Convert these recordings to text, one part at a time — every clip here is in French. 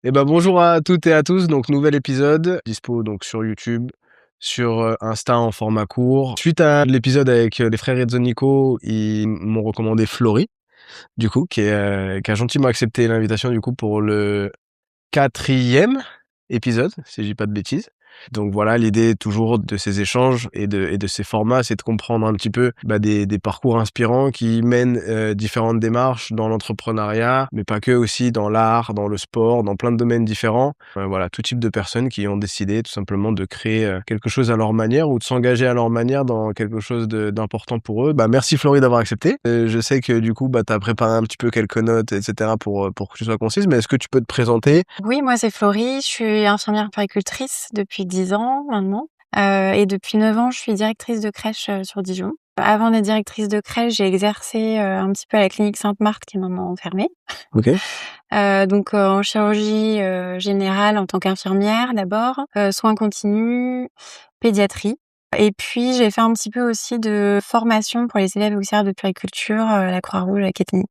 Eh ben bonjour à toutes et à tous, donc nouvel épisode, dispo donc sur YouTube, sur Insta en format court. Suite à l'épisode avec les frères Nico, ils m'ont recommandé Florie, du coup, qui a gentiment accepté l'invitation du coup pour le quatrième épisode, si je dis pas de bêtises. Donc voilà, l'idée toujours de ces échanges et de ces formats, c'est de comprendre un petit peu des parcours inspirants qui mènent différentes démarches dans l'entrepreneuriat, mais pas que, aussi dans l'art, dans le sport, dans plein de domaines différents. Voilà, tout type de personnes qui ont décidé tout simplement de créer quelque chose à leur manière ou de s'engager à leur manière dans quelque chose d'important pour eux. Merci Florie d'avoir accepté. Je sais que du coup, tu as préparé un petit peu quelques notes, etc. pour que tu sois concise, mais est-ce que tu peux te présenter? Oui, moi c'est Florie, je suis infirmière puéricultrice depuis 10 ans maintenant. Et depuis 9 ans, je suis directrice de crèche sur Dijon. Avant d'être directrice de crèche, j'ai exercé un petit peu à la clinique Sainte-Marthe qui est maintenant fermée. Ok. Donc en chirurgie générale en tant qu'infirmière d'abord, soins continus, pédiatrie. Et puis j'ai fait un petit peu aussi de formation pour les élèves auxiliaires de puériculture à la Croix-Rouge à Quetigny.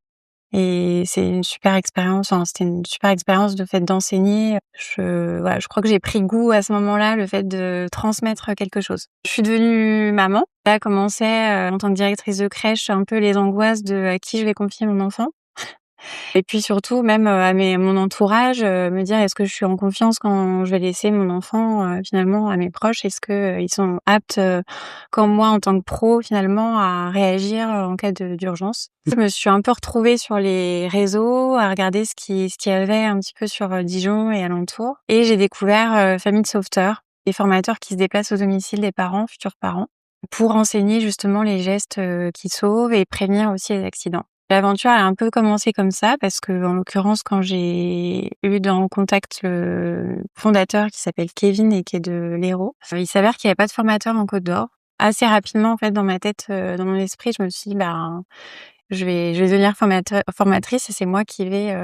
Et c'est une super expérience, c'était une super expérience de fait d'enseigner. Je crois que j'ai pris goût à ce moment-là, le fait de transmettre quelque chose. Je suis devenue maman. Là commençait en tant que directrice de crèche un peu les angoisses de à qui je vais confier mon enfant. Et puis surtout même mon entourage, me dire est-ce que je suis en confiance quand je vais laisser mon enfant finalement à mes proches? Est-ce que ils sont aptes comme moi en tant que pro finalement à réagir en cas d'urgence? Je me suis un peu retrouvée sur les réseaux à regarder ce qu'il y avait un petit peu sur Dijon et alentours, et j'ai découvert Famille de sauveteurs, des formateurs qui se déplacent au domicile des parents, futurs parents, pour enseigner justement les gestes qui sauvent et prévenir aussi les accidents. L'aventure a un peu commencé comme ça parce que, en l'occurrence, quand j'ai eu en contact le fondateur qui s'appelle Kevin et qui est de l'Hérault, il s'avère qu'il n'y avait pas de formateur en Côte d'Or. Assez rapidement, en fait, dans ma tête, dans mon esprit, je me suis dit, je vais devenir formatrice et c'est moi qui vais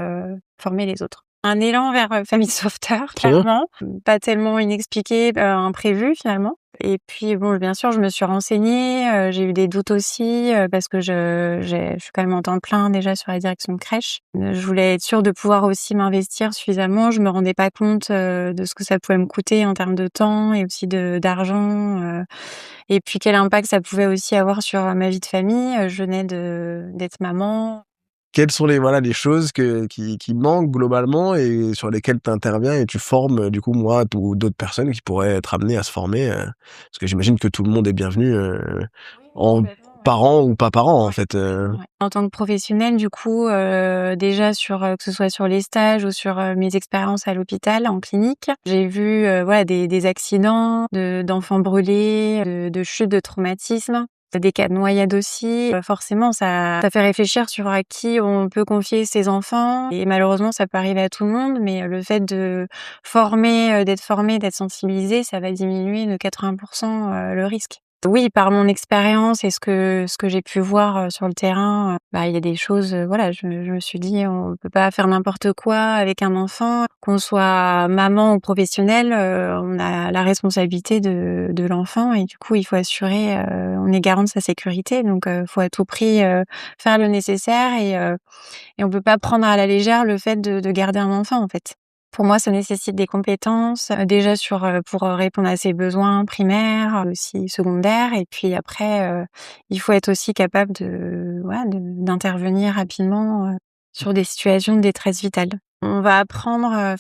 former les autres. Un élan vers Famille de sauveteurs, Trop bien. clairement. Pas tellement inexpliqué, imprévu finalement. Et puis bon, bien sûr, je me suis renseignée, j'ai eu des doutes aussi parce que je suis quand même en temps plein déjà sur la direction de crèche. Je voulais être sûre de pouvoir aussi m'investir suffisamment. Je me rendais pas compte de ce que ça pouvait me coûter en termes de temps et aussi d'argent. Et puis quel impact ça pouvait aussi avoir sur ma vie de famille. Je venais d'être maman. Quelles sont les choses qui manquent globalement et sur lesquelles tu interviens et tu formes, du coup, moi ou d'autres personnes qui pourraient être amenées à se former, parce que j'imagine que tout le monde est bienvenu, Oui, en complètement, ouais. parent ou pas parent, en Ouais, fait. complètement, ouais. En tant que professionnelle, du coup, déjà sur, que ce soit sur les stages ou sur, mes expériences à l'hôpital, en clinique, j'ai vu, voilà des accidents, d'enfants brûlés, de chutes, de traumatismes, des cas de noyades aussi. Forcément, ça fait réfléchir sur à qui on peut confier ses enfants, et malheureusement, ça peut arriver à tout le monde, mais le fait de d'être formé, d'être sensibilisé, ça va diminuer de 80 le risque. Oui, par mon expérience et ce que j'ai pu voir sur le terrain, il y a des choses, voilà, je me suis dit: «On peut pas faire n'importe quoi avec un enfant». Qu'on soit maman ou professionnelle, on a la responsabilité de l'enfant, et du coup, il faut assurer, on est garant de sa sécurité, donc faut à tout prix faire le nécessaire, et on peut pas prendre à la légère le fait de garder un enfant, en fait. Pour moi, ça nécessite des compétences, déjà pour répondre à ses besoins primaires, aussi secondaires, et puis après, il faut être aussi capable d'intervenir rapidement, sur des situations de détresse vitale. On va apprendre,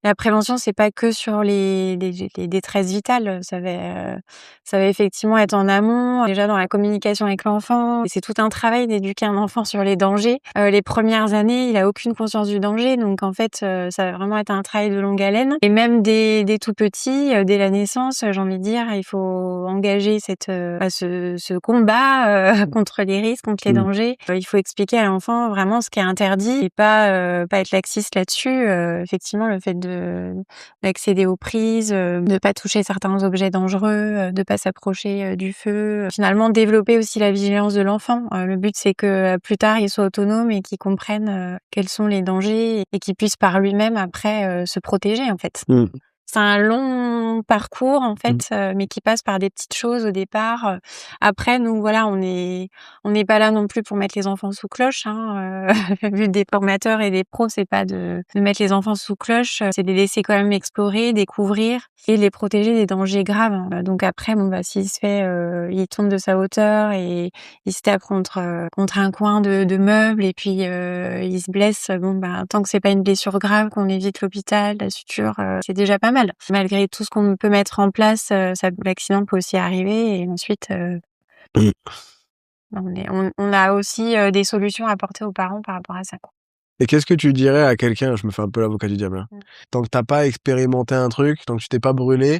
la prévention, c'est pas que sur les détresses vitales, ça va effectivement être en amont, déjà dans la communication avec l'enfant. Et c'est tout un travail d'éduquer un enfant sur les dangers. Les premières années, il a aucune conscience du danger, donc en fait, ça va vraiment être un travail de longue haleine. Et même dès tout petit, dès la naissance, j'ai envie de dire, il faut engager ce combat contre les risques, contre les Mmh. dangers. Il faut expliquer à l'enfant vraiment ce qui est interdit et pas être laxiste là-dessus. Effectivement, le fait d'accéder aux prises, de pas toucher certains objets dangereux, de pas s'approcher du feu. Finalement, développer aussi la vigilance de l'enfant. Le but, c'est que plus tard, il soit autonome et qu'il comprenne quels sont les dangers et qu'il puisse par lui-même après se protéger, en fait. Mmh. C'est un long parcours en Mmh. fait, mais qui passe par des petites choses au départ. Après nous voilà, on n'est pas là non plus pour mettre les enfants sous cloche, hein, le but des formateurs et des pros, c'est pas de mettre les enfants sous cloche, c'est de les laisser quand même explorer, découvrir et les protéger des dangers graves. Donc après bon bah s'il se fait, il tombe de sa hauteur et il se tape contre un coin de meuble et puis, il se blesse, bon bah tant que c'est pas une blessure grave, qu'on évite l'hôpital, la suture, c'est déjà pas mal. Malgré tout ce qu'on peut mettre en place, l'accident peut aussi arriver et ensuite, Mmh. on a aussi, des solutions à apporter aux parents par rapport à ça, quoi. Et qu'est-ce que tu dirais à quelqu'un, je me fais un peu l'avocat du diable, hein. Mmh. Tant que tu pas expérimenté un truc, tant que tu t'es pas brûlé,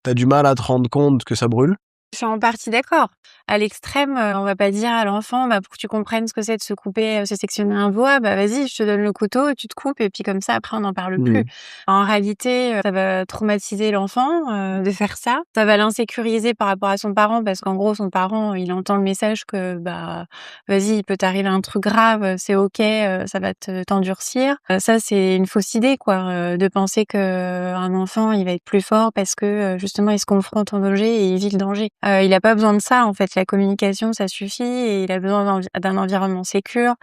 tu as du mal à te rendre compte que ça brûle? Je suis en partie d'accord. À l'extrême, on va pas dire à l'enfant: «Bah, pour que tu comprennes ce que c'est de se couper, se sectionner un doigt, bah, vas-y, je te donne le couteau, tu te coupes et puis comme ça après on n'en parle plus». Mmh. En réalité, ça va traumatiser l'enfant, de faire ça. Ça va l'insécuriser par rapport à son parent parce qu'en gros son parent, il entend le message que, bah, vas-y, il peut t'arriver un truc grave, c'est OK, ça va t'endurcir. Ça c'est une fausse idée quoi, de penser qu'un enfant il va être plus fort parce que, justement il se confronte au danger et il vit le danger. Il a pas besoin de ça en fait, la communication ça suffit et il a besoin d'un environnement sécure,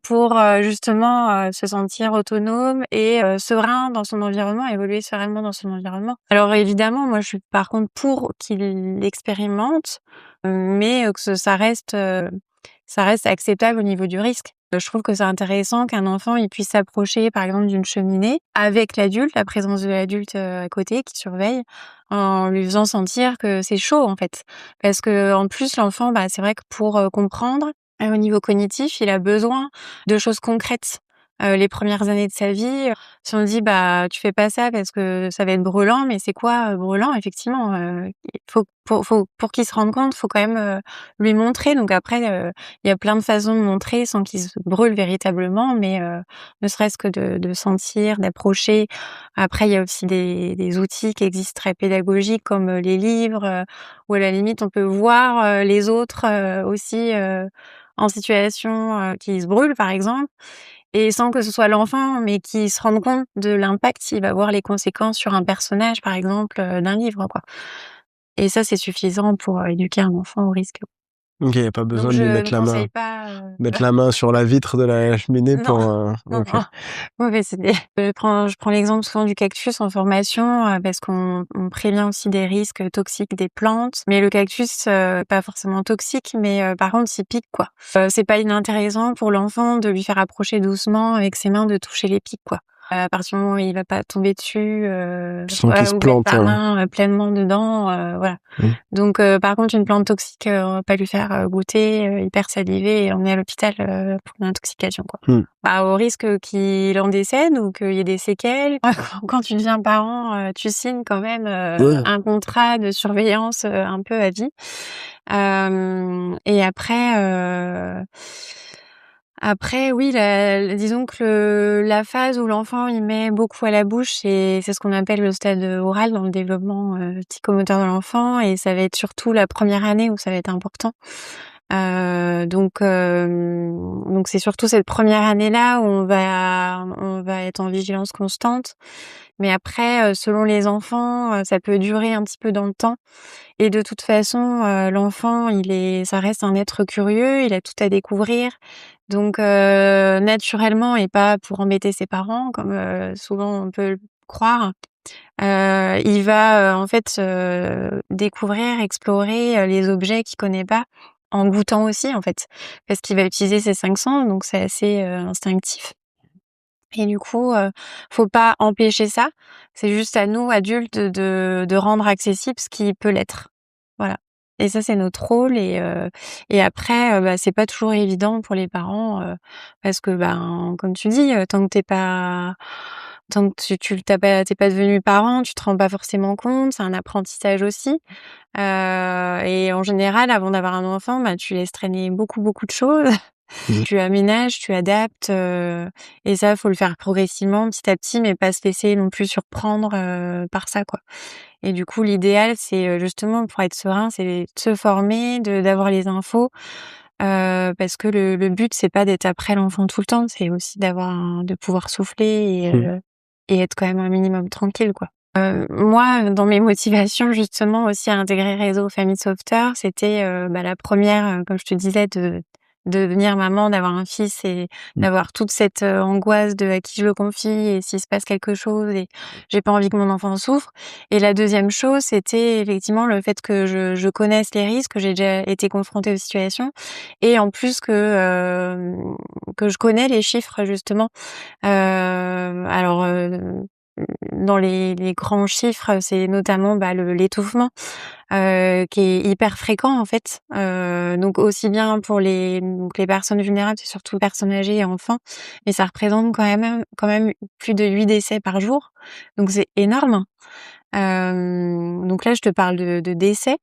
pour, justement, se sentir autonome et serein dans son environnement, évoluer sereinement dans son environnement. Alors évidemment, moi je suis par contre pour qu'il expérimente, mais que ça reste acceptable au niveau du risque. Je trouve que c'est intéressant qu'un enfant, il puisse s'approcher, par exemple, d'une cheminée avec l'adulte, la présence de l'adulte, à côté qui surveille, en lui faisant sentir que c'est chaud, en fait. Parce qu'en plus, l'enfant, bah, c'est vrai que pour, comprendre, au niveau cognitif, il a besoin de choses concrètes. Les premières années de sa vie, si on dit: «Bah, tu fais pas ça parce que ça va être brûlant», mais c'est quoi, brûlant? Effectivement, il faut pour qu'il se rende compte, faut quand même, lui montrer. Donc après, il y a plein de façons de montrer sans qu'il se brûle véritablement, mais ne serait-ce que de sentir, d'approcher. Après, il y a aussi des outils qui existent très pédagogiques comme, les livres, où à la limite on peut voir, les autres, aussi, en situation, qui se brûlent par exemple et sans que ce soit l'enfant, mais qui se rende compte de l'impact s'il va voir les conséquences sur un personnage par exemple, d'un livre quoi et ça c'est suffisant pour, éduquer un enfant au risque. OK, y a pas Donc besoin de lui je ne conseille pas, mettre la main sur la vitre de la cheminée non, pour, non, OK. non. Ouais, mais c'est des je prends l'exemple souvent du cactus en formation, parce qu'on prévient aussi des risques toxiques des plantes. Mais le cactus, pas forcément toxique, mais par contre, s'il pique, quoi. C'est pas inintéressant pour l'enfant de lui faire approcher doucement avec ses mains, de toucher les pics, quoi. À partir du moment où il va pas tomber dessus, Sans qu'il se ou mettre plante, sa main, pleinement dedans, voilà. mmh. Donc par contre, une plante toxique, on va pas lui faire, goûter, hyper saliver et emmener à l'hôpital, pour une intoxication, quoi. Mmh. Bah, au risque qu'il en décède ou qu'il y ait des séquelles. Quand tu deviens parent, tu signes quand même, Ouais. un contrat de surveillance, un peu à vie. Et après oui, disons que la phase où l'enfant il met beaucoup à la bouche, c'est ce qu'on appelle le stade, oral dans le développement, psychomoteur de l'enfant et ça va être surtout la première année où ça va être important. Donc c'est surtout cette première année-là où on va être en vigilance constante. Mais après, selon les enfants, ça peut durer un petit peu dans le temps et de toute façon, l'enfant ça reste un être curieux, il a tout à découvrir. Donc naturellement et pas pour embêter ses parents comme, souvent on peut le croire, il va, en fait, découvrir, explorer, les objets qu'il connaît pas, en goûtant aussi, en fait. Parce qu'il va utiliser ses 5 sens, donc c'est assez, instinctif et du coup, faut pas empêcher ça. C'est juste à nous, adultes, de rendre accessible ce qui peut l'être. Voilà et ça, c'est notre rôle et après, bah, c'est pas toujours évident pour les parents, parce que, ben, comme tu dis, tant que tu pas devenu parent, tu te rends pas forcément compte, c'est un apprentissage aussi. Et en général, avant d'avoir un enfant, bah, tu laisses traîner beaucoup, beaucoup de choses. Mmh. Tu aménages, tu adaptes, et ça, faut le faire progressivement, petit à petit, mais pas se laisser non plus surprendre, par ça, quoi. Et du coup, l'idéal, c'est, justement pour être serein, c'est de se former, d'avoir les infos, parce que le but, c'est pas d'être après l'enfant tout le temps, c'est aussi de pouvoir souffler Mmh. et être quand même un minimum tranquille, quoi. Moi, dans mes motivations justement aussi à intégrer Réseau Famille Sauveteur, c'était, la première, comme je te disais, de devenir maman, d'avoir un fils et Mmh. d'avoir toute cette, angoisse de à qui je le confie et s'il se passe quelque chose et j'ai pas envie que mon enfant souffre. Et la deuxième chose, c'était effectivement le fait que je connaisse les risques, que j'ai déjà été confrontée aux situations et en plus que je connais les chiffres justement. Alors, dans les grands chiffres, c'est notamment, l'étouffement, qui est hyper fréquent en fait. Donc aussi bien pour les personnes vulnérables, c'est surtout personnes âgées et enfants, mais ça représente quand même plus de 8 décès par jour, donc c'est énorme. Donc là, je te parle de décès.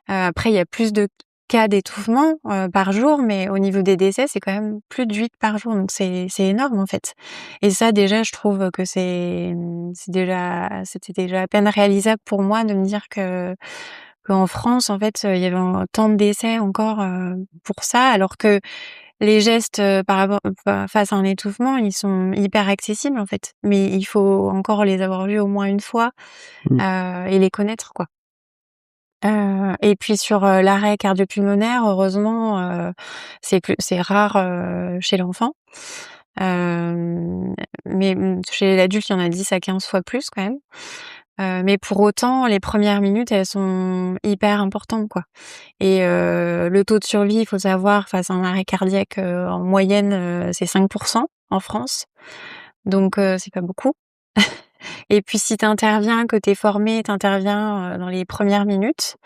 Après, il y a plus de cas d'étouffement, par jour, mais au niveau des décès, c'est quand même plus de 8 par jour, donc c'est énorme, en fait. Et ça, déjà, je trouve que c'était déjà à peine réalisable pour moi de me dire qu'en France, en fait, il y avait tant de décès encore, pour ça, alors que les gestes, par rapport face à un étouffement, ils sont hyper accessibles, en fait. Mais il faut encore les avoir vus au moins une fois, Mmh. et les connaître, quoi. Et puis sur, l'arrêt cardio-pulmonaire, heureusement, c'est rare, chez l'enfant. Hem, mais chez l'adulte, il y en a 10 à 15 fois plus quand même. Mais pour autant, les premières minutes, elles sont hyper importantes, quoi. Et le taux de survie, il faut savoir, face à un arrêt cardiaque, en moyenne, c'est 5 en France. Donc c'est pas beaucoup. Et puis si tu interviens, que tu es formé, tu interviens, dans les premières minutes,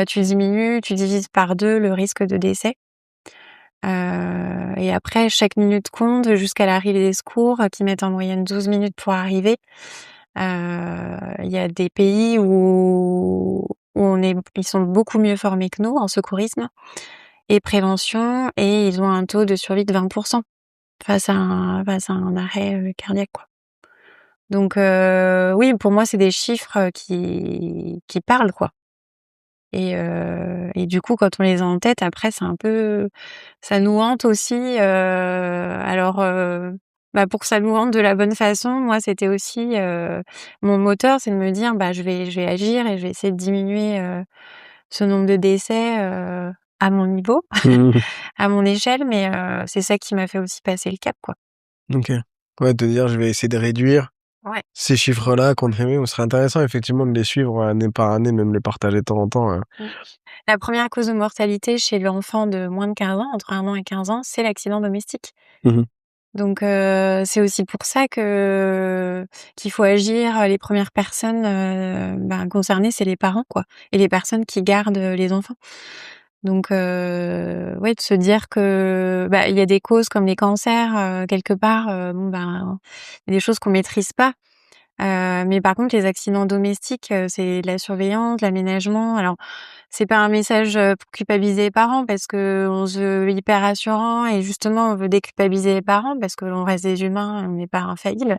tu divises par 2 le risque de décès. Et après chaque minute compte jusqu'à l'arrivée des secours, qui mettent en moyenne 12 minutes pour arriver. Il y a des pays où ils sont beaucoup mieux formés que nous en secourisme et prévention et ils ont un taux de survie de 20 face à un arrêt, cardiaque, quoi. Donc oui, pour moi, c'est des chiffres, qui parlent, quoi. Et du coup, quand on les a en tête, après, ça nous hante aussi. Alors, pour que ça nous hante de la bonne façon, moi, c'était aussi mon moteur, c'est de me dire, je vais agir et je vais essayer de diminuer ce nombre de décès à mon niveau, Mmh. à mon échelle, mais c'est ça qui m'a fait aussi passer le cap, quoi. OK. Ouais, de dire: «Je vais essayer de réduire Ouais. ces chiffres-là, comprimés». Ce serait intéressant effectivement de les suivre, année par année, même les partager de temps en temps, Mmh. La première cause de mortalité chez l'enfant de moins de 15 ans, entre 1 an et 15 ans, c'est l'accident domestique. Mmh mh. Donc c'est aussi pour ça qu'il faut agir. Les premières personnes, concernées, c'est les parents, quoi, et les personnes qui gardent, les enfants. Donc ouais, de se dire que, il y a des causes comme les cancers, quelque part, il y a des choses qu'on maîtrise pas. Mais par contre, les accidents domestiques, c'est de la surveillance, de l'aménagement. Alors, c'est pas un message, pour culpabiliser les parents parce qu'on se veut hyper rassurant et justement, on veut déculpabiliser les parents parce qu'on reste des humains, on n'est pas infaillibles.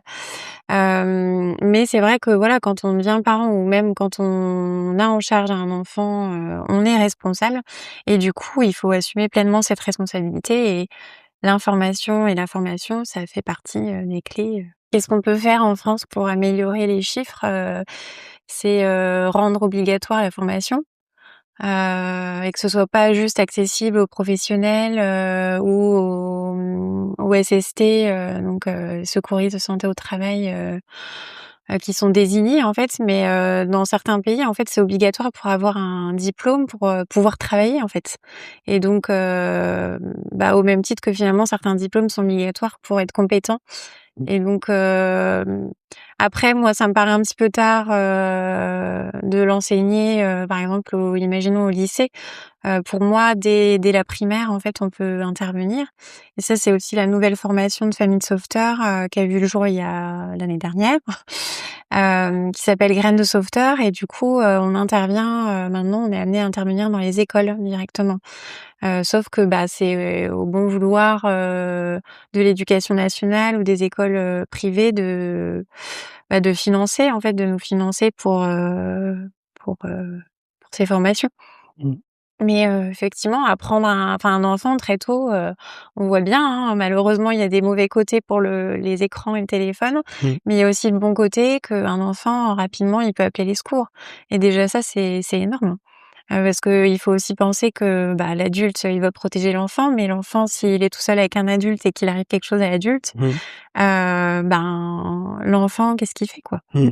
Mais c'est vrai que voilà, quand on devient parent ou même quand on a en charge un enfant, on est responsable et du coup, il faut assumer pleinement cette responsabilité et l'information et la formation, ça fait partie, des clés. Qu'est-ce qu'on peut faire en France pour améliorer les chiffres? C'est, rendre obligatoire la formation, et que ce soit pas juste accessible aux professionnels, ou aux SST, donc secouristes de santé au travail, qui sont désignés en fait, mais dans certains pays, en fait, c'est obligatoire pour avoir un diplôme pour, pouvoir travailler, en fait. Et donc au même titre que finalement certains diplômes sont obligatoires pour être compétent. Mmh. Et donc après moi, ça me paraît un petit peu tard, de l'enseigner, par exemple imaginons au lycée. Pour moi, dès la primaire, en fait, on peut intervenir. Et ça, c'est aussi la nouvelle formation de famille de sauveteurs, qui a vu le jour il y a l'année dernière, qui s'appelle Graines de sauveteur. Et du coup, on intervient, maintenant, on est amené à intervenir dans les écoles directement. Sauf que, c'est au bon vouloir, de l'éducation nationale ou des écoles, privées de financer, en fait, de nous financer pour ces formations. Mmh. Mais effectivement, apprendre un enfant très tôt, on voit bien, hein, malheureusement, il y a des mauvais côtés pour les écrans et le téléphone, Mmh. mais il y a aussi le bon côté qu'un enfant, rapidement, il peut appeler les secours et déjà ça, c'est énorme. Parce qu'il faut aussi penser que, bah, l'adulte, il va protéger l'enfant, mais l'enfant, s'il est tout seul avec un adulte et qu'il arrive quelque chose à l'adulte, Mmh. ben, l'enfant, qu'est-ce qu'il fait, quoi? Mmh.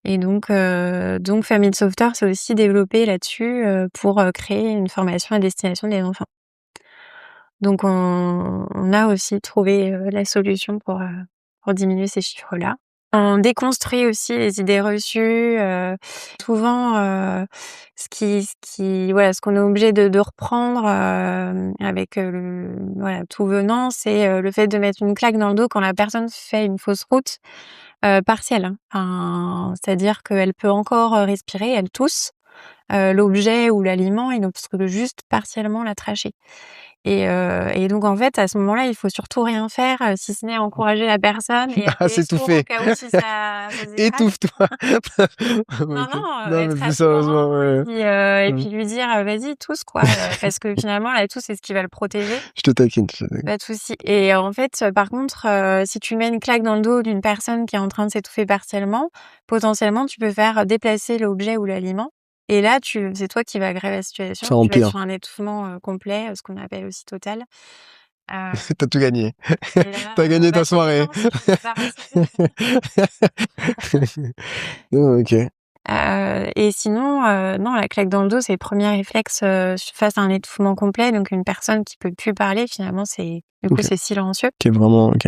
Et donc Famille Sauveteur s'est aussi développée là-dessus, pour, créer une formation à destination des enfants. Donc on a aussi trouvé, la solution pour diminuer ces chiffres-là. On déconstruit aussi les idées reçues, souvent, ce qu'on est obligé de reprendre, avec, tout venant, c'est, le fait de mettre une claque dans le dos quand la personne fait une fausse route, partielle, hein. C'est-à-dire qu'elle peut encore, respirer, elle tousse, l'objet ou l'aliment, il obstrue juste partiellement la trachée. Et donc en fait, à ce moment-là, il faut surtout rien faire, si ce n'est encourager la personne et Ah, appeler les secours au s'étouffer. cas où si ça se dégrade. Étouffe-toi. Non, OK. non, Non, mais être plus rassurant sérieusement, ouais. et Mmh. puis lui dire: «Vas-y, tousse quoi», parce que finalement la tousse, c'est ce qui va le protéger. Je te taquine, je te taquine. Pas de souci et en fait, par contre, si tu mets une claque dans le dos d'une personne qui est en train de s'étouffer partiellement, potentiellement, tu peux faire déplacer l'objet ou l'aliment et là, c'est toi qui vas aggraver la situation. Ça Tu vas être empire. sur un étouffement, complet, ce qu'on appelle aussi total. Heu Tu tout gagné. et Tu as là, gagné bah, ta ça soirée. dépend si tu sais pas respirer. Non, OK. Et sinon, non, la claque dans le dos, c'est le premier réflexe, face à un étouffement complet, donc une personne qui peut plus parler, finalement, OK. c'est silencieux OK, vraiment OK.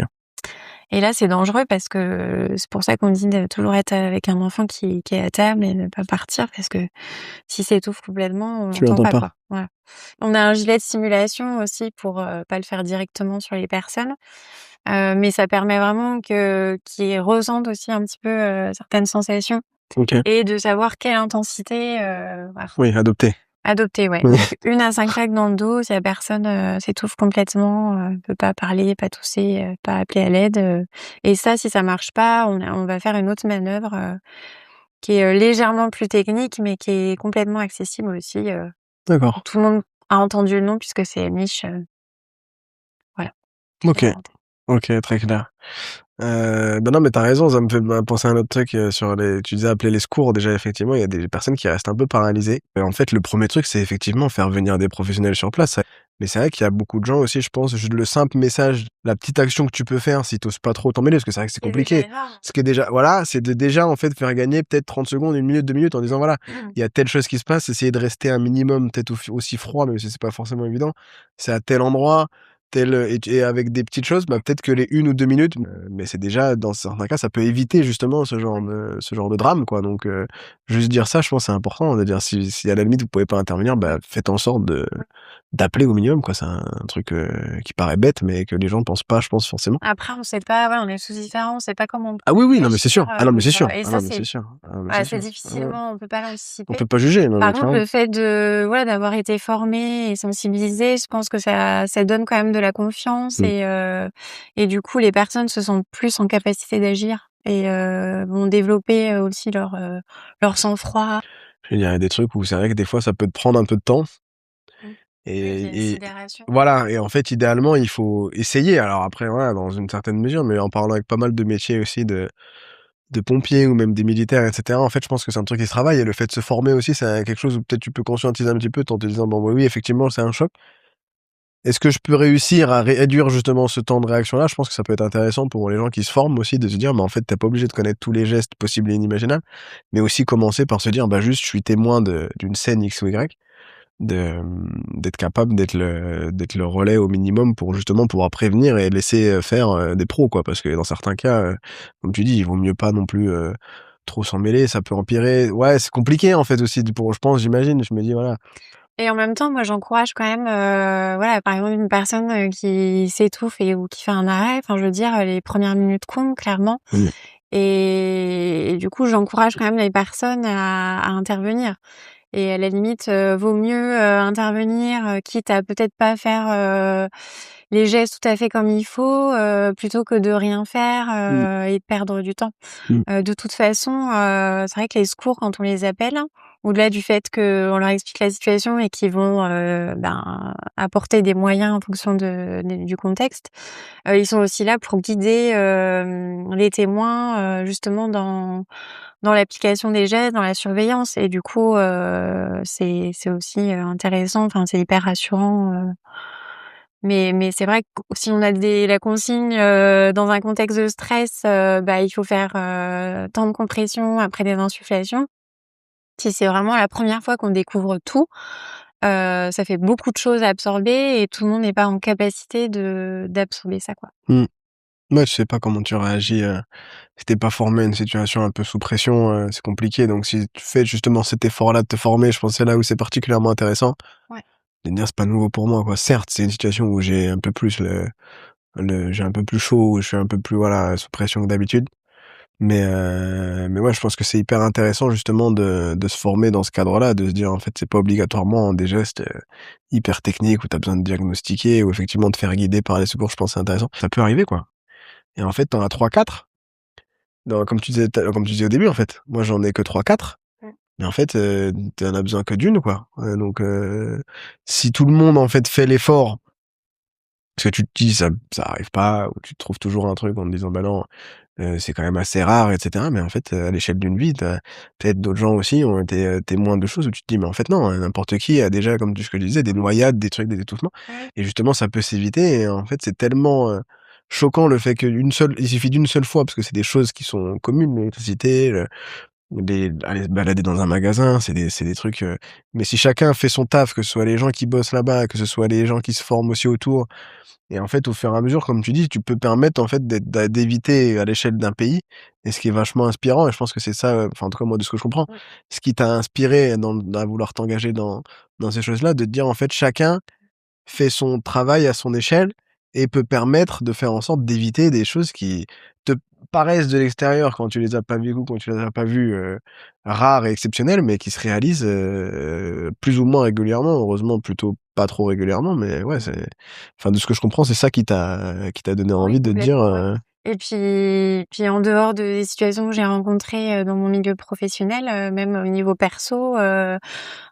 et là, c'est dangereux parce que c'est pour ça qu'on dit de toujours être avec un enfant qui est à table et ne pas partir parce que s'il s'étouffe complètement, on Tu l'entend l'entends pas, pas? quoi. Voilà. On a un gilet de simulation aussi pour, pas le faire directement sur les personnes, mais ça permet vraiment qu'ils ressentent aussi un petit peu, certaines sensations OK. et de savoir quelle intensité, voilà, Oui, adopté. adopter, ouais. Oui. Donc 1 à 5 claques dans le dos si la personne, s'étouffe complètement, peut pas parler, pas tousser, pas appeler à l'aide, et ça, si ça marche pas, on va faire une autre manœuvre, qui est, légèrement plus technique, mais qui est complètement accessible aussi, D'accord. tout le monde a entendu le nom puisque c'est niche, voilà, je l'ai OK. inventé. OK, très clair. Bah, non, mais t'as raison, ça me fait, bah, penser à un autre truc, sur les tu disais appeler les secours. Déjà, effectivement, il y a des personnes qui restent un peu paralysées et en fait, le premier truc, c'est effectivement faire venir des professionnels sur place. Mais c'est vrai qu'il y a beaucoup de gens aussi, je pense, juste le simple message, la petite action que tu peux faire si tu oses pas trop t'en mêler, parce que c'est vrai que c'est C'est déjà compliqué. énorme. Ce qui est déjà voilà, c'est de déjà, en fait, faire gagner peut-être 30 secondes, 1 minute, 2 minutes en disant: «Voilà, il y a telle chose qui se passe», essayer de rester un minimum peut-être aussi froid, même si c'est pas forcément évident. C'est à tel endroit, tel, et avec des petites choses, bah, peut-être que les 1 ou 2 minutes, mais c'est déjà dans certains cas, ça peut éviter justement ce genre de drame, quoi. Donc juste dire ça, je pense, c'est important de dire si à la limite vous pouvez pas intervenir, bah, faites en sorte d'appeler au minimum, quoi. C'est un truc, qui paraît bête, mais que les gens ne pensent pas, je pense, forcément. Après, on sait pas, ouais, on est tous différents, on sait pas comment on Ah peut oui, oui, non, mais c'est réagir, sûr. Ah non, mais c'est sûr. et Ah ça, non, mais c'est c'est sûr. Ah non, mais c'est voilà, c'est sûr. difficilement, on peut pas On l'anticiper. peut pas juger, non, mais Par contre, clairement. le fait d'avoir été formé et sensibilisé, je pense que ça donne quand même de la confiance Mmh. et du coup, les personnes se sentent plus en capacité d'agir et vont développer, aussi leur sang-froid. Il y a des trucs où c'est vrai que des fois, ça peut te prendre un peu de temps. Mmh. Oui, qu'il y a une Et sidération. voilà, et en fait, idéalement, il faut essayer. Alors après, voilà, dans une certaine mesure, mais en parlant avec pas mal de métiers aussi de pompiers ou même des militaires et cetera, en fait, je pense que c'est un truc qui se travaille et le fait de se former aussi, c'est quelque chose où peut-être tu peux conscientiser un petit peu en te disant: «Bon, bah, oui, effectivement, c'est un choc. Est-ce que je peux réussir à réduire justement ce temps de réaction-là?» Je pense que ça peut être intéressant pour les gens qui se forment aussi de se dire: «Mais en fait, tu pas obligé de connaître tous les gestes possibles et inimaginables», mais aussi commencer par se dire: «Bah, juste, je suis témoin d'une scène X ou Y». D'être capable d'être le relais au minimum pour justement pouvoir prévenir et laisser, faire, des pros, quoi. Parce que dans certains cas, comme tu dis, il vaut mieux pas non plus, trop s'en mêler, ça peut empirer. Ouais, c'est compliqué en fait aussi pour je pense, j'imagine, je me dis voilà. Et en même temps, moi, j'encourage quand même, voilà, par exemple, une personne, qui s'étouffe ou qui fait un arrêt, enfin, je veux dire, les premières minutes comptent clairement Mmh. et du coup, j'encourage quand même les personnes à intervenir et à la limite, vaut mieux, intervenir, quitte à peut-être pas faire, les gestes tout à fait comme il faut, plutôt que de rien faire, Mmh. et de perdre du temps. Mmh. De toute façon, c'est vrai que les secours, quand on les appelle, au-delà du fait qu'on leur explique la situation et qu'ils vont apporter des moyens en fonction du contexte, ils sont aussi là pour guider les témoins justement dans l'application des gestes, dans la surveillance. Et du coup, c'est aussi intéressant. Enfin, c'est hyper rassurant. Mais c'est vrai que si on a la consigne dans un contexte de stress, il faut faire temps de compression après des insufflations. Si c'est vraiment la première fois qu'on découvre tout, ça fait beaucoup de choses à absorber et tout le monde n'est pas en capacité d'absorber ça, quoi. Mmh. Ouais, tu sais pas comment tu réagis, si tu pas formé à une situation un peu sous pression, c'est compliqué. Donc si tu fais justement cet effort-là de te former, je pense que c'est là où c'est particulièrement intéressant. Ouais. De dire: «C'est pas nouveau pour moi, quoi». Certes, c'est une situation où j'ai un peu plus j'ai un peu plus chaud, où je suis un peu plus, voilà, sous pression que d'habitude. Mais ouais, je pense que c'est hyper intéressant justement de se former dans ce cadre-là, de se dire, en fait, c'est pas obligatoirement des gestes, hyper techniques où tu as besoin de diagnostiquer ou effectivement de faire guider par les secours, je pense que c'est intéressant. Ça peut arriver, quoi. Et en fait, tu en as 3-4 comme tu disais au début, en fait. Moi, j'en ai que 3-4, Mmh. mais en fait, tu en as besoin que d'une, quoi. Donc si tout le monde, en fait, fait l'effort, parce que tu te dis: «Ça arrive pas» ou tu trouves toujours un truc en te disant: «Bah non, c'est quand même assez rare» et cetera. Mais en fait, à l'échelle d'une vie, tu peut-être d'autres gens aussi ont été, témoins de choses où tu te dis: «Mais en fait non, n'importe qui a déjà, comme ce que je disais, des noyades, des trucs, des étouffements» Ouais. et justement ça peut s'éviter et en fait, c'est tellement, choquant le fait il suffit d'une seule fois, parce que c'est des choses qui sont communes, l'électricité, aller se balader dans un magasin, c'est des trucs, mais si chacun fait son taf, que ce soit les gens qui bossent là-bas, que ce soit les gens qui se forment aussi autour et en fait, au fur et à mesure, comme tu dis, tu peux permettre en fait d'éviter à l'échelle d'un pays et ce qui est vachement inspirant et je pense que c'est ça, enfin en tout cas moi de ce que je comprends, Mmh. ce qui t'a inspiré à vouloir t'engager dans ces choses-là, de te dire en fait chacun fait son travail à son échelle et peut permettre de faire en sorte d'éviter des choses qui te paraissent de l'extérieur quand tu les as pas vécues ou quand tu les as pas vues, rares et exceptionnelles, mais qui se réalisent, plus ou moins régulièrement. Heureusement, plutôt pas trop régulièrement, mais ouais, Mmh. enfin, de ce que je comprends, c'est ça qui t'a donné Oui, envie de te dire, complètement, ouais. Et puis en dehors des situations que j'ai rencontrées, dans mon milieu professionnel, même au niveau perso,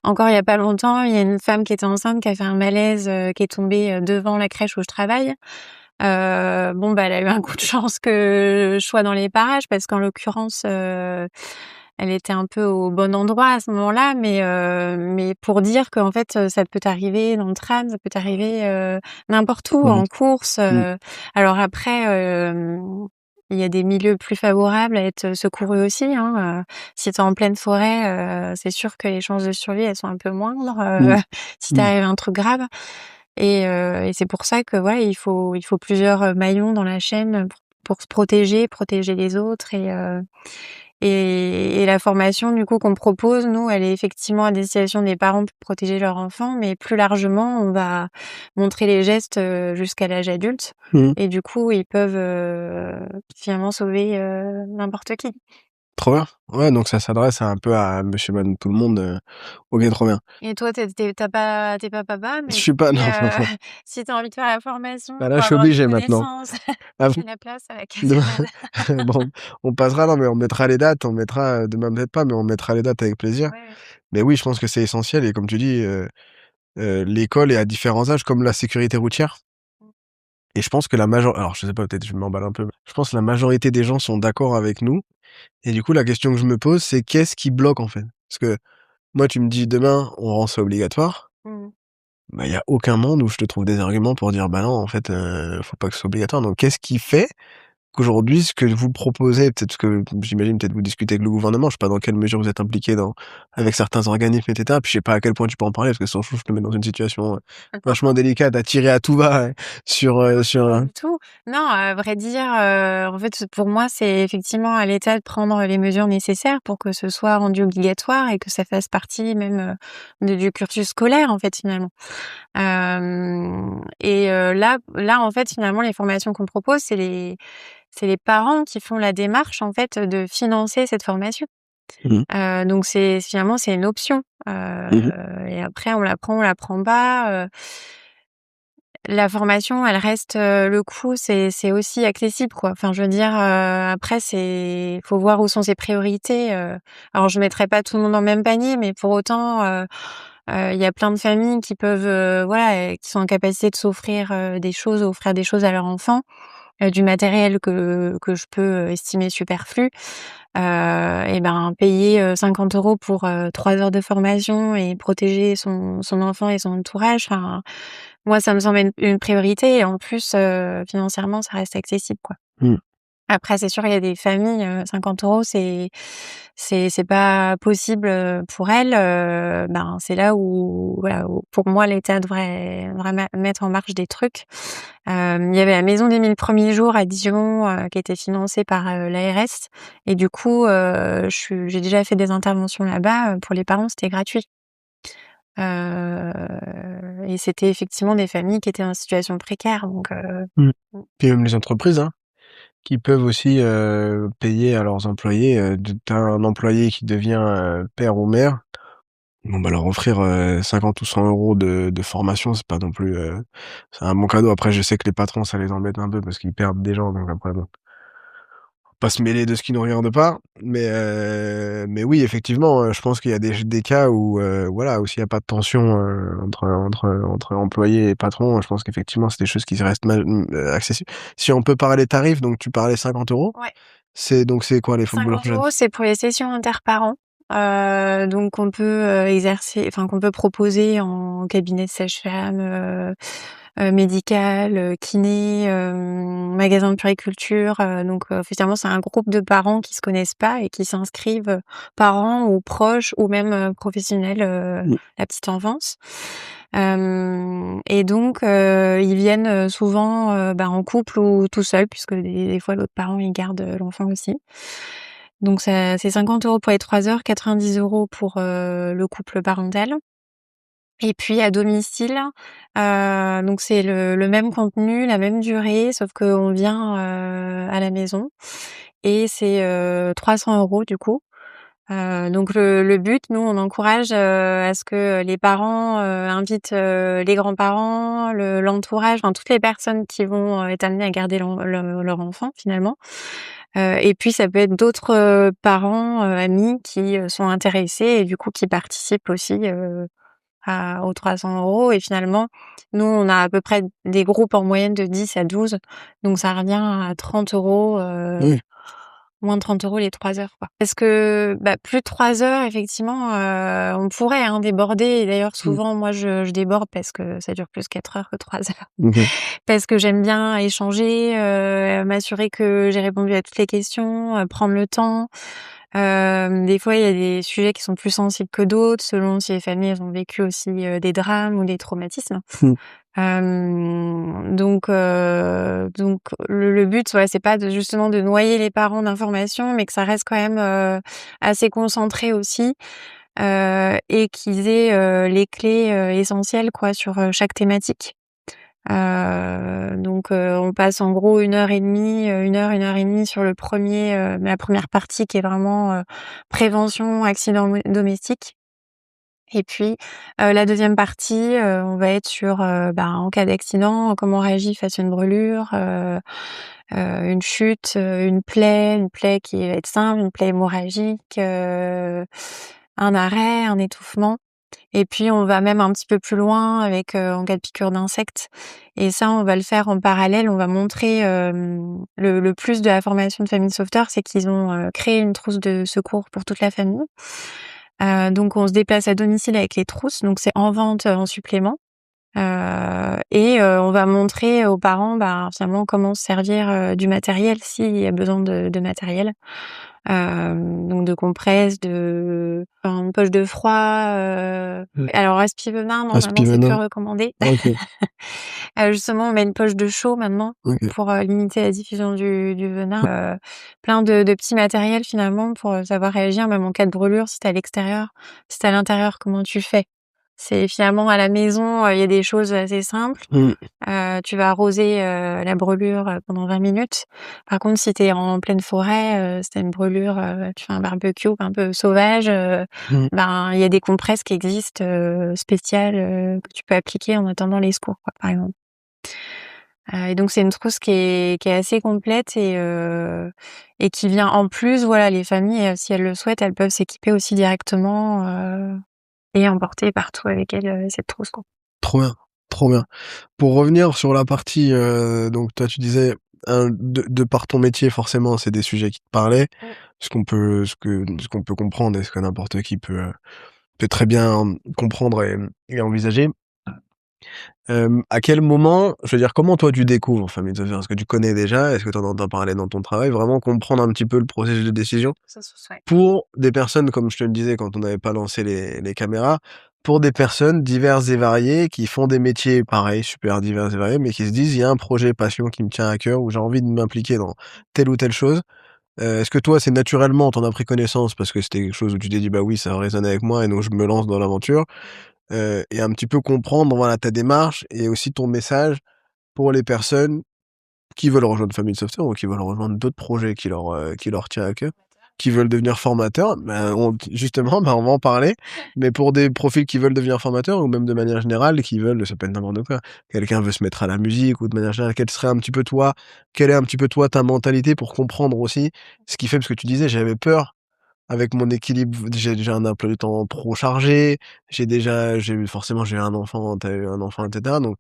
encore il y a pas longtemps, il y a une femme qui était enceinte, qui a fait un malaise, qui est tombée, devant la crèche où je travaille. Elle a eu un coup de chance que je sois dans les parages parce qu'en l'occurrence, elle était un peu au bon endroit à ce moment-là, mais pour dire qu'en fait, ça peut t'arriver dans le tram, ça peut t'arriver, n'importe où, mmh en course, mh, alors après, il y a des milieux plus favorables à être secouru aussi, hein, si tu es en pleine forêt, c'est sûr que les chances de survie, elles sont un peu moindres, mmh, si mmh, t'arrive un truc grave. Et c'est pour ça que voilà, il faut plusieurs, maillons dans la chaîne pour se protéger les autres et la formation du coup qu'on propose, nous, elle est effectivement à destination des parents pour protéger leur enfant, mais plus largement, on va montrer les gestes, jusqu'à l'âge adulte mmh. et du coup, ils peuvent, finalement sauver, n'importe qui. Trop bien. Ouais, donc ça s'adresse un peu à monsieur, madame, tout le monde, OK, trop bien. Et toi, t'es pas papa, Je mais suis pas non, non, non. si tu as envie de faire la formation Bah, là, pour je suis avoir des obligé maintenant. connaissances, Ah j'ai la place à la De caserne. bon, on passera, non, mais on mettra les dates, on mettra, demain peut-être pas, mais on mettra les dates avec plaisir. Ouais, ouais. Mais oui, je pense que c'est essentiel et comme tu dis, l'école est à différents âges comme la sécurité routière Mmh. et je pense que alors je sais pas, peut-être je m'emballe un peu, mais je pense que la majorité des gens sont d'accord avec nous et du coup, la question que je me pose, c'est qu'est-ce qui bloque, en fait? Parce que moi, tu me dis: «Demain, on rend ça obligatoire», Mmh. bah, il y a aucun monde où je te trouve des arguments pour dire: «Bah non, en fait, faut pas que ce soit obligatoire». Donc qu'est-ce qui fait qu'aujourd'hui, ce que vous proposez, peut-être que j'imagine, peut-être vous discutez avec le gouvernement, je sais pas dans quelle mesure vous êtes impliqué avec certains organismes et cetera, puis je sais pas à quel point tu peux en parler parce que sans je te mets dans une situation, vachement délicate à tirer à tout va, Pas sur, du tout. Non, à vrai dire, en fait, pour moi, c'est effectivement à l'État de prendre les mesures nécessaires pour que ce soit rendu obligatoire et que ça fasse partie même, du cursus scolaire, en fait, finalement. Là, en fait, finalement, les formations qu'on propose, c'est les parents qui font la démarche, en fait, de financer cette formation. Mmh. Donc finalement, c'est une option, Mmh mh. et après on la prend pas, la formation, elle reste, le coût, c'est aussi accessible, quoi. Enfin, je veux dire, après faut voir où sont ses priorités. Alors je mettrai pas tout le monde dans le même panier, mais pour autant, il y a plein de familles qui peuvent, voilà, qui sont en capacité de s'offrir, des choses, offrir des choses à leurs enfants, du matériel que je peux, estimer superflu. Et ben, payer, 50 € pour, 3 heures de formation et protéger son enfant et son entourage, enfin, moi, ça me semble une priorité et en plus, financièrement, ça reste accessible, quoi. Mmh. Après, c'est sûr, il y a des familles, 50 € c'est pas possible, pour elles, ben, c'est là où, voilà, où pour moi, l'État devrait vraiment mettre en marche des trucs. Il y avait la maison des 1000 premiers jours à Dijon, qui était financée par, l'ARS et du coup, j'ai déjà fait des interventions là-bas, pour les parents, c'était gratuit. Et c'était effectivement des familles qui étaient en situation précaire donc Mmh. mmh. Puis même les entreprises, hein, qui peuvent aussi, payer à leurs employés, tu un employé qui devient, père ou mère, bon, bah, leur offrir, 50 ou 100 € de formation, c'est pas non plus, c'est un bon cadeau. Après, je sais que les patrons, ça les embête un peu parce qu'ils perdent des gens, donc après bon, faut pas se mêler de ce qui nous regarde pas. Mais oui, effectivement, je pense qu'il y a des cas où, voilà, où s'il y a pas de tension, entre employés et patrons, je pense qu'effectivement, c'est des choses qui restent accessibles. Si on peut parler tarifs, donc tu parlais 50 €, Ouais. c'est quoi les football 50 prochaines? €, c'est pour les sessions interparents. Donc on peut, exercer enfin qu'on peut proposer en cabinet de sage-femme, médical, kiné, magasin de puériculture, donc finalement c'est un groupe de parents qui se connaissent pas et qui s'inscrivent, parents ou proches ou même, professionnels, Mmh. la petite enfance. Et donc ils viennent, souvent, bah, en couple ou tout seuls puisque des fois l'autre parent il garde, l'enfant aussi. Donc ça c'est 50 € pour les 3 heures, 90 € pour, le couple parental. Et puis à domicile, donc c'est le même contenu, la même durée, sauf qu'on vient, à la maison et c'est, 300 € du coup. Donc le but, nous, on encourage, à ce que les parents, invitent, les grands-parents, l'entourage, enfin toutes les personnes qui vont, être amenées à garder leur enfant finalement. Et puis ça peut être d'autres, parents, amis qui, sont intéressés et du coup qui participent aussi, aux 300 € et finalement, nous, on a à peu près des groupes en moyenne de 10 à 12, donc ça revient à 30 €, Oui. moins de 30 € les 3 heures, quoi. Parce que, bah, plus de 3 heures, effectivement, on pourrait, hein, déborder et d'ailleurs Mmh. souvent, moi, je déborde parce que ça dure plus 4 heures que 3 heures. OK. Parce que j'aime bien échanger, m'assurer que j'ai répondu à toutes les questions, prendre le temps. Des fois, il y a des sujets qui sont plus sensibles que d'autres, selon si les familles, elles ont vécu aussi, des drames ou des traumatismes. Mmh. Donc le but, ouais, c'est pas de justement de noyer les parents d'informations, mais que ça reste quand même, assez concentré aussi, et qu'ils aient, les clés, essentielles quoi sur, chaque thématique. On passe en gros 1 heure et demie, 1 heure et demie sur la première partie qui est vraiment, prévention accidents domestiques. Et puis, la deuxième partie, on va être sur, en cas d'accident, comment on réagit face à une brûlure, une chute, une plaie qui va être simple, une plaie hémorragique, un arrêt, un étouffement. Et puis on va même un petit peu plus loin avec, en cas de piqûre d'insectes et ça, on va le faire en parallèle. On va montrer, le plus de la formation de famille sauveteur, c'est qu'ils ont, créé une trousse de secours pour toute la famille. Donc on se déplace à domicile avec les trousses, donc c'est en vente, en supplément. On va montrer aux parents, finalement comment se servir, du matériel s'il y a besoin de matériel. Donc de compresses, une poche de froid, Mmh. alors Aspivenin, non, maintenant c'est plus Aspivenin. recommandé. OK. Justement, on met une poche de chaux maintenant OK. pour, limiter la diffusion du venin, plein de petits matériels finalement pour, savoir réagir même en cas de brûlure si tu es à l'extérieur. Si tu es à l'intérieur, comment tu fais? C'est finalement à la maison, il y a des choses assez simples. Mmh. Tu vas arroser, la brûlure, pendant 20 minutes. Par contre, si tu es en pleine forêt, si tu as une brûlure, tu fais un barbecue un peu sauvage, Mmh. il y a des compresses qui existent, spéciales, que tu peux appliquer en attendant les secours quoi, par exemple. Et donc c'est une trousse qui est assez complète et qui vient en plus, voilà, les familles, si elles le souhaitent, elles peuvent s'équiper aussi directement, et emporter partout avec elles, cette trousse, quoi. Trop bien, trop bien. Pour revenir sur la partie, donc toi tu disais, de par ton métier forcément c'est des sujets qui te parlaient, Mmh. ce qu'on peut comprendre et ce que n'importe qui peut très bien comprendre et envisager. À quel moment, je veux dire, comment toi tu découvres Family Software? Est-ce que tu connais déjà? Est-ce que tu en entends parler dans ton travail? Vraiment comprendre un petit peu le processus de décision Ça se ouais. pour des personnes, comme je te le disais quand on n'avait pas lancé les caméras, pour des personnes diverses et variées qui font des métiers pareils, super divers et variés, mais qui se disent: «Il y a un projet passion qui me tient à cœur, où j'ai envie de m'impliquer dans telle ou telle chose». Est-ce que toi, c'est naturellement, tu en as pris connaissance parce que c'était quelque chose où tu t'es dit: «Bah oui, ça résonne avec moi et donc je me lance dans l'aventure», et un petit peu comprendre, voilà, ta démarche et aussi ton message pour les personnes qui veulent rejoindre Family Software ou qui veulent rejoindre d'autres projets qui leur tient à cœur, qui veulent devenir formateurs, ben, on justement, ben, on va en parler. Mais pour des profils qui veulent devenir formateurs ou même de manière générale, qui veulent ça peut être n'importe quoi. Quelqu'un veut se mettre à la musique ou de manière générale, quelle est un petit peu toi ta mentalité pour comprendre aussi ce qui fait parce que tu disais: «J'avais peur avec mon équilibre, j'ai déjà un emploi du temps trop chargé, j'ai eu un enfant, tu as eu un enfant et cetera», donc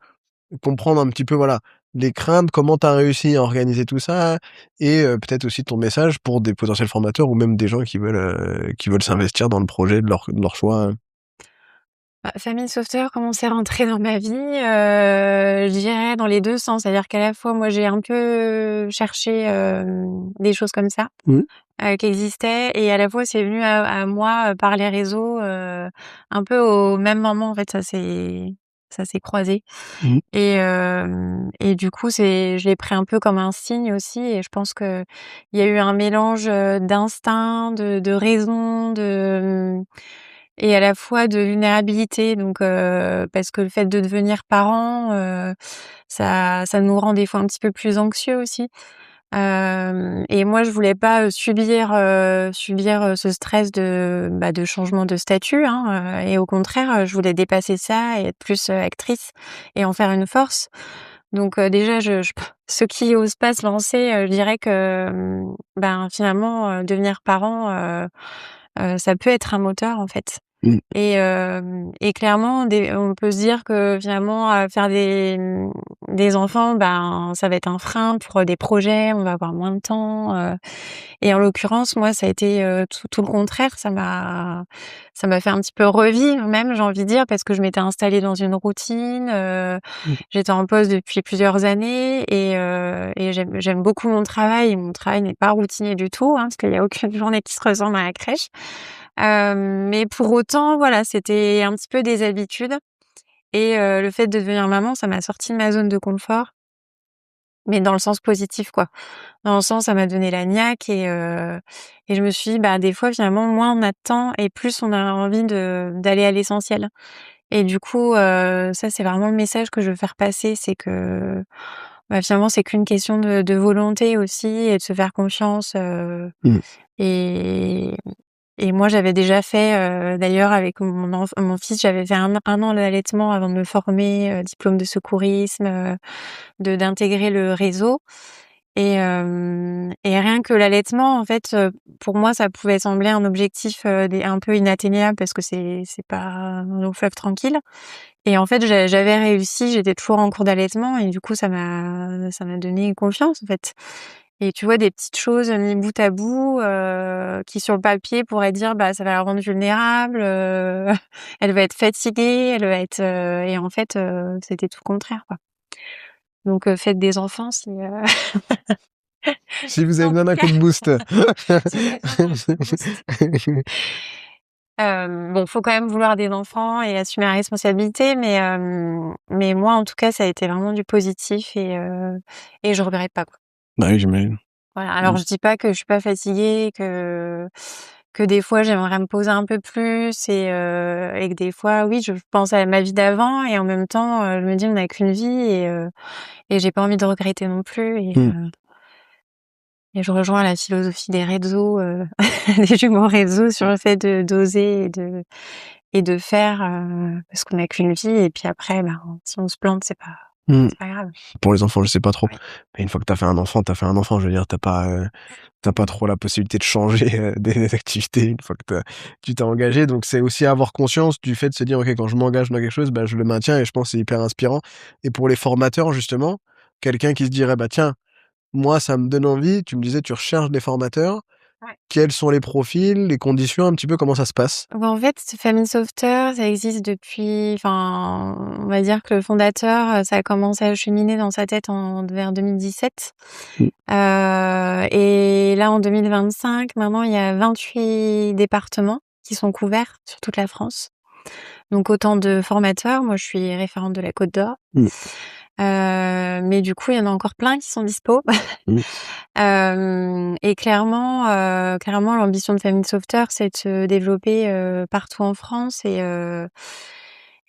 comprendre un petit peu, voilà, les craintes, comment tu as réussi à organiser tout ça et peut-être aussi ton message pour des potentiels formateurs ou même des gens qui veulent s'investir dans le projet de leur choix, hein. Bah, Family Software, comment c'est rentré dans ma vie? Je dirais dans les 2 sens. C'est-à-dire qu'à la fois, moi, j'ai un peu cherché, des choses comme ça, Mmh. qui existaient et à la fois, c'est venu à moi, par les réseaux, un peu au même moment, en fait, ça s'est croisé Mmh. et du coup, je l'ai pris un peu comme un signe aussi et je pense qu'il y a eu un mélange, d'instinct, de raison, et à la fois de vulnérabilité donc parce que le fait de devenir parent, ça nous rend des fois un petit peu plus anxieux aussi. Et moi je voulais pas, subir, ce stress de changement de statut, hein, et au contraire, je voulais dépasser ça et être plus, actrice et en faire une force. Donc déjà je ceux qui osent pas se lancer, je dirais que, ben, finalement, devenir parent, ça peut être un moteur en fait. Mmh. Et clairement, on peut se dire que finalement, faire des enfants, ben, ça va être un frein pour des projets, on va avoir moins de temps. Et en l'occurrence, moi, ça a été tout le contraire. Ça m'a fait un petit peu revivre, même, j'ai envie de dire, parce que je m'étais installée dans une routine. Mmh. J'étais en poste depuis plusieurs années et j'aime beaucoup mon travail. Et mon travail n'est pas routinier du tout, hein, parce qu'il y a aucune journée qui se ressemble à la crèche. Mais pour autant, voilà, c'était un petit peu des habitudes et le fait de devenir maman, ça m'a sortie de ma zone de confort, mais dans le sens positif, quoi. Dans le sens, ça m'a donné la niaque et je me suis dit: «Bah, des fois, finalement, moins on a de temps et plus on a envie d'aller à l'essentiel» et du coup, ça, c'est vraiment le message que je veux faire passer, c'est que, bah, finalement, c'est qu'une question de volonté aussi et de se faire confiance, Mmh. et et moi, j'avais déjà fait, d'ailleurs avec mon fils, j'avais fait un an d'allaitement avant de me former, diplôme de secourisme, d'intégrer le réseau et rien que l'allaitement, en fait, pour moi, ça pouvait sembler un objectif, un peu inatteignable parce que c'est pas un long fleuve tranquille et en fait, j'avais réussi, j'étais toujours en cours d'allaitement et du coup, ça m'a donné confiance, en fait. Et tu vois, des petites choses mis bout à bout, qui sur le papier pourraient dire: «Bah, ça va la rendre vulnérable, elle va être fatiguée, elle va être», et en fait, c'était tout le contraire, quoi. Donc faites des enfants si, Si vous si avez en besoin tout d'un cas coup de boost. si vous avez besoin d'un coup de boost. Bon, faut quand même vouloir des enfants et assumer la responsabilité, mais moi, en tout cas, ça a été vraiment du positif et je regrette pas, quoi. Bah oui, j'imagine. Voilà, Mmh. alors je dis pas que je suis pas fatiguée, que des fois j'aimerais me poser un peu plus et que des fois, oui, je pense à ma vie d'avant et en même temps, je me dis: «On n'a qu'une vie» et j'ai pas envie de regretter non plus Mmh. et je rejoins la philosophie des réseaux, des jumeaux réseaux sur le fait de d'oser et de faire, parce qu'on n'a qu'une vie et puis après, ben, si on se plante, c'est pas Mmh. C'est pas grave. Pour les enfants, je sais pas trop. Ouais. Mais une fois que t'as fait un enfant, t'as fait un enfant. Je veux dire, t'as pas trop la possibilité de changer des activités une fois que tu t'es engagé. Donc c'est aussi avoir conscience du fait de se dire, OK, quand je m'engage dans quelque chose, bah, je le maintiens et je pense que c'est hyper inspirant. Et pour les formateurs, justement, quelqu'un qui se dirait, bah, tiens, moi, ça me donne envie. Tu me disais, tu recherches des formateurs. Ouais. Quels sont les profils, les conditions, un petit peu comment ça se passe? Bah, en fait, Family Softer, ça existe depuis, enfin, on va dire que le fondateur, ça a commencé à cheminer dans sa tête vers 2017. Mmh. Et là, en 2025, maintenant, il y a 28 départements qui sont couverts sur toute la France. Donc autant de formateurs. Moi, je suis référente de la Côte d'Or. Mmh. Mais du coup, il y en a encore plein qui sont dispo. Mmh. Et clairement, l'ambition de Family Softer, c'est de se développer partout en France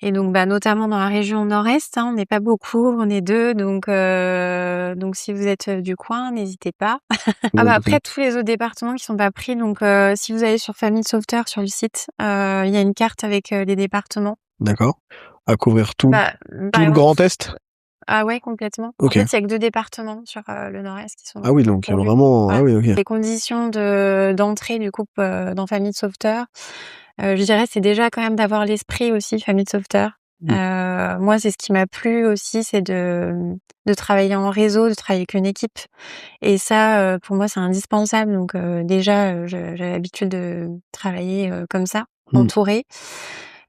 et donc, bah, notamment dans la région Nord-Est. Hein, on n'est pas beaucoup, on est 2, donc si vous êtes du coin, n'hésitez pas. Ah bah après, tous les autres départements qui sont pas pris, donc si vous allez sur Family Softer sur le site, il y a une carte avec les départements. D'accord. À couvrir tout Bah, tout par le exemple, Grand Est? ah ouais, complètement. En OK. fait, il y a que 2 départements sur le Nord-Est qui Ah sont oui, donc pourvus. vraiment ah Voilà. oui, OK. Les conditions d'entrée du coup dans Family Softer, je dirais, c'est déjà quand même d'avoir l'esprit aussi Family Softer. Mmh. Moi, c'est ce qui m'a plu aussi, c'est de travailler en réseau, de travailler avec une équipe. Et ça, pour moi, c'est indispensable. Donc déjà, j'ai l'habitude de travailler comme ça, Mmh. entourée.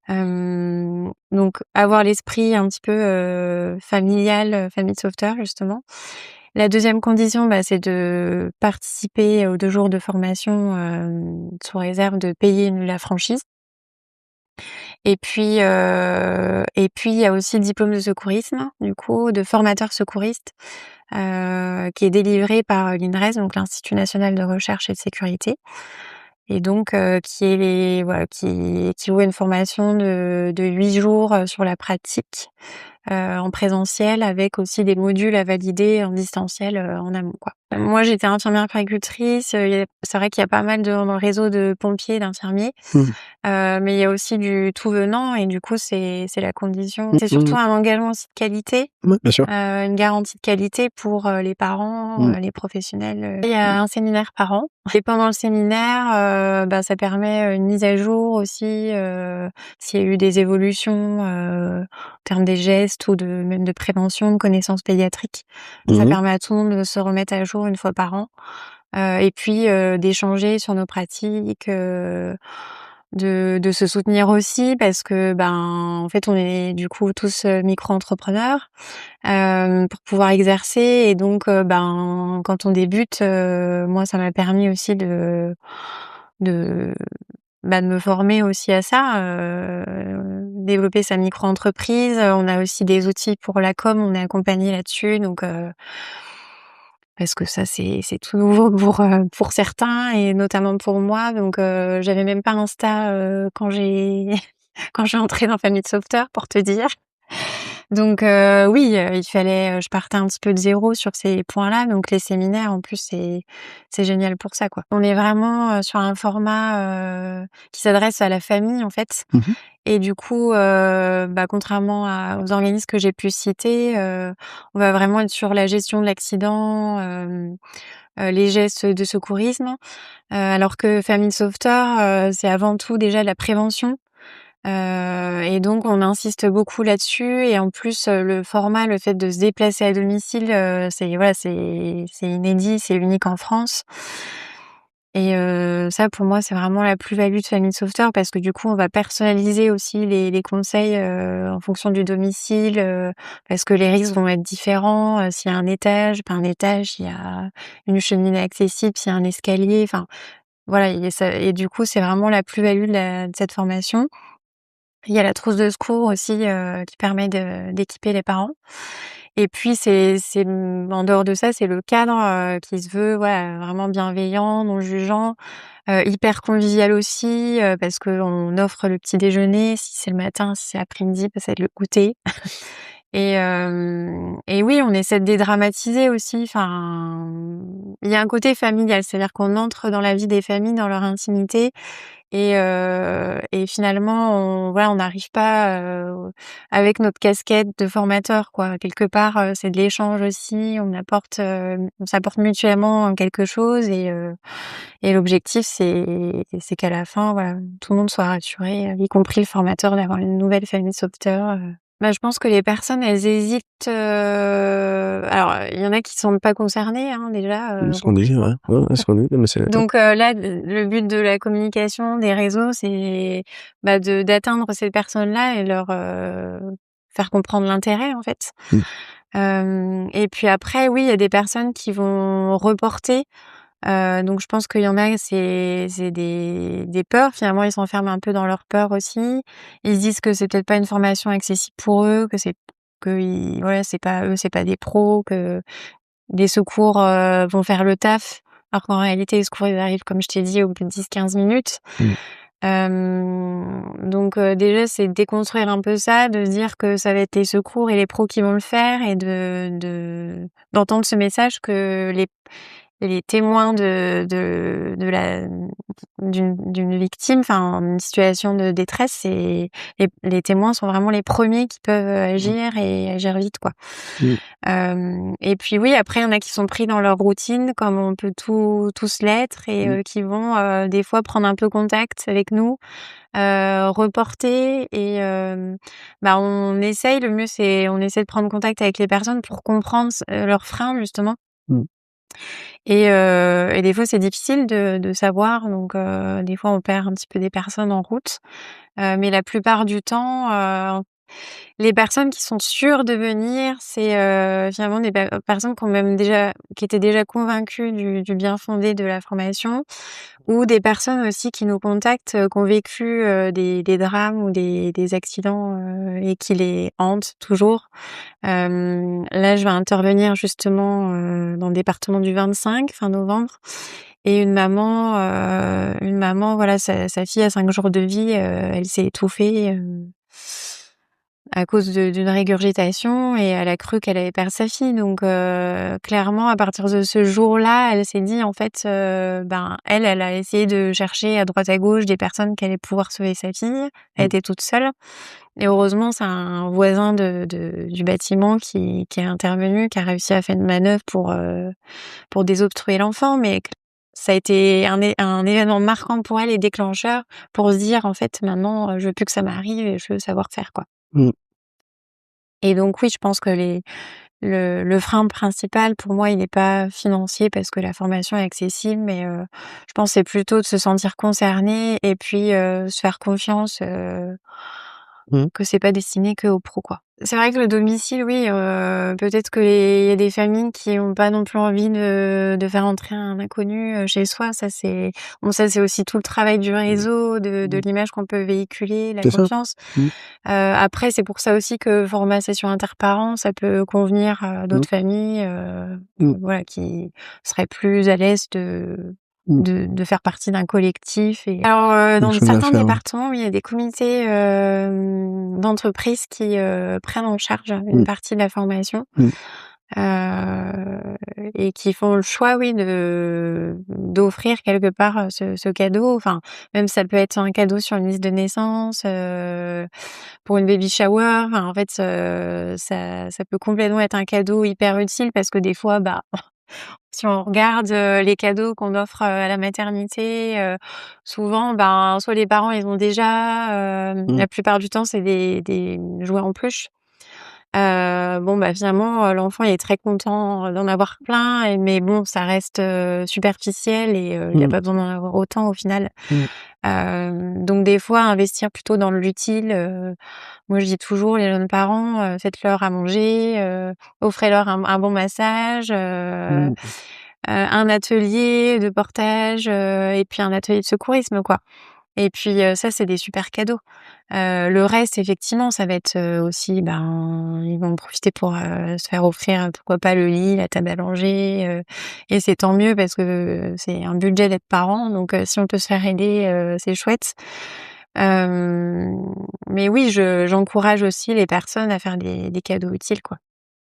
Donc avoir l'esprit un petit peu familial, Family Softer justement. La deuxième condition, bah, c'est de participer aux 2 jours de formation, sous réserve de payer la franchise. Et puis il y a aussi le diplôme de secourisme, du coup, de formateur secouriste, qui est délivré par l'INRES, donc l'Institut national de recherche et de sécurité. Et donc qui ouvre une formation de 8 jours sur la pratique, en présentiel, avec aussi des modules à valider en distanciel, en amont, quoi. Moi, j'étais infirmière puéricultrice, c'est vrai qu'il y a pas mal dans le réseau de pompiers, d'infirmiers, Mmh. mais il y a aussi du tout venant et du coup, c'est la condition. Mmh, C'est mmh. surtout un engagement aussi de qualité, Ouais, bien sûr. une garantie de qualité pour, les parents, Mmh. les professionnels. Il y a un séminaire par an et pendant le séminaire, bah, ça permet, une mise à jour aussi, s'il y a eu des évolutions, en termes des gestes ou même de prévention, de connaissances pédiatriques. Ça Mmh. permet à tout le monde de se remettre à jour une fois par an, et puis, d'échanger sur nos pratiques, de se soutenir aussi parce que, ben, en fait, on est du coup tous, micro-entrepreneurs, pour pouvoir exercer et donc, ben, quand on débute, moi, ça m'a permis aussi de, bah, de me former aussi à ça, développer sa micro-entreprise. On a aussi des outils pour la com, on est accompagné là-dessus donc, parce que ça, c'est tout nouveau pour certains et notamment pour moi. Donc, j'avais même pas Insta, quand j'ai quand je suis entrée dans Family Softer, pour te dire. Donc, oui, il fallait, je partais un petit peu de zéro sur ces points-là. Donc les séminaires, en plus, c'est génial pour ça, quoi. On est vraiment, sur un format, qui s'adresse à la famille, en fait. Mmh mh. Et du coup, bah, contrairement aux organismes que j'ai pu citer, on va vraiment être sur la gestion de l'accident, les gestes de secourisme, alors que Family Softer, c'est avant tout déjà de la prévention, et donc on insiste beaucoup là-dessus et en plus, le format, le fait de se déplacer à domicile, c'est inédit, c'est unique en France. Et ça pour moi, c'est vraiment la plus-value de Family Softer parce que du coup, on va personnaliser aussi les conseils, en fonction du domicile, parce que les risques vont être différents, s'il y a un étage, pas un étage, s'il y a une cheminée accessible, s'il y a un escalier, enfin voilà et du coup, c'est vraiment la plus-value de cette formation. Il y a la trousse de secours aussi, qui permet d'équiper les parents. Et puis en dehors de ça, c'est le cadre, qui se veut, voilà, vraiment bienveillant, non jugeant, hyper convivial aussi, parce qu'on offre le petit déjeuner, si c'est le matin, si c'est l'après-midi, bah, ça va être le goûter. Et oui, on essaie de dédramatiser aussi, enfin, il y a un côté familial, c'est-à-dire qu'on entre dans la vie des familles, dans leur intimité et finalement on n'arrive pas avec notre casquette de formateur, quoi. Quelque part, c'est de l'échange aussi, on s'apporte mutuellement quelque chose et l'objectif c'est qu'à la fin, voilà, tout le monde soit rassuré, y compris le formateur, d'avoir une nouvelle famille sauveteur. Bah, je pense que les personnes, elles hésitent, alors, il y en a qui sont pas concernées, hein, déjà, Ce qu'on dit, concrètement. ouais. Ouais, ce qu'on dit, non, mais c'est Donc, là, le but de la communication, des réseaux, c'est, bah, d'atteindre ces personnes-là et leur, faire comprendre l'intérêt, en fait. Mmh. Et puis après, oui, il y a des personnes qui vont reporter. Donc je pense qu'il y en a, c'est des peurs. Finalement, ils s'enferment un peu dans leurs peurs aussi. Ils se disent que c'est peut-être pas une formation accessible pour eux, voilà, c'est pas eux, c'est pas des pros, que les secours, vont faire le taf. Alors qu'en réalité, les secours, ils arrivent, comme je t'ai dit, au bout de 10-15 minutes. Mmh. Donc déjà, c'est déconstruire un peu ça, de se dire que ça va être les secours et les pros qui vont le faire et d'entendre ce message que les témoins d'une victime, enfin, une situation de détresse, les témoins sont vraiment les premiers qui peuvent Mmh. agir et agir vite, quoi. Mmh. Et puis oui, après, il y en a qui sont pris dans leur routine, comme on peut tous l'être, et Mmh. qui vont des fois prendre un peu contact avec nous, reporter, et bah, on essaie de prendre contact avec les personnes pour comprendre leurs freins, justement. Mmh. Et des fois, c'est difficile de savoir, donc des fois, on perd un petit peu des personnes en route. Mais la plupart du temps, les personnes qui sont sûres de venir, c'est finalement des personnes qui étaient déjà convaincues du bien-fondé de la formation, ou des personnes aussi qui nous contactent, qui ont vécu des drames ou des accidents, et qui les hantent toujours. Là, je vais intervenir justement dans le département du 25, fin novembre, et une maman, voilà, sa fille a 5 jours de vie, elle s'est étouffée à cause d'une régurgitation, et elle a cru qu'elle allait perdre sa fille. Donc clairement, à partir de ce jour-là, elle s'est dit, en fait, ben, elle a essayé de chercher à droite à gauche des personnes qui allaient pouvoir sauver sa fille. Elle Mmh. était toute seule. Et heureusement, c'est un voisin du bâtiment qui est intervenu, qui a réussi à faire une manœuvre pour désobstruer l'enfant. Mais ça a été un événement marquant pour elle et déclencheur, pour se dire, en fait, maintenant, je veux plus que ça m'arrive et je veux savoir faire, quoi. Mmh. Et donc oui, je pense que le frein principal pour moi, il n'est pas financier, parce que la formation est accessible, mais je pense que c'est plutôt de se sentir concerné, et puis se faire confiance, Mmh. que c'est pas destiné qu'aux pros, quoi. C'est vrai que le domicile, oui, peut-être qu'il y a des familles qui ont pas non plus envie de faire entrer un inconnu chez soi. Ça, c'est aussi tout le travail du Mmh. réseau, de Mmh. l'image qu'on peut véhiculer, la C'est ça. confiance. Mmh. Après, c'est pour ça aussi que format session interparents, ça peut convenir à Mmh. d'autres familles, Mmh. voilà, qui seraient plus à l'aise Mmh. de faire partie d'un collectif. Et alors, Quelque dans chose à certains faire, ouais. départements, oui, il y a des comités d'entreprise qui prennent en charge une Mmh. partie de la formation, Mmh. et qui font le choix, oui, d'offrir quelque part ce cadeau. Enfin, même ça peut être un cadeau sur une liste de naissance, pour une baby shower. Enfin, en fait, ça peut complètement être un cadeau hyper utile, parce que des fois, bah, si on regarde les cadeaux qu'on offre à la maternité, souvent, ben, soit les parents, ils ont déjà, Mmh. la plupart du temps, c'est des jouets en peluche. Bon, bah, finalement, l'enfant, il est très content d'en avoir plein, mais bon, ça reste superficiel, et il y a Mmh. pas besoin d'en avoir autant au final. Mmh. Donc des fois, investir plutôt dans l'utile. Moi, je dis toujours, les jeunes parents, faites-leur à manger, offrez-leur un bon massage, Mmh. un atelier de portage, et puis un atelier de secourisme, quoi. Et puis ça, c'est des super cadeaux. Le reste, effectivement, ça va être aussi, ben, ils vont en profiter pour se faire offrir, pourquoi pas le lit, la table à langer, et c'est tant mieux, parce que c'est un budget d'être parent, donc si on peut se faire aider, c'est chouette. Mais oui, j'encourage aussi les personnes à faire des cadeaux utiles, quoi.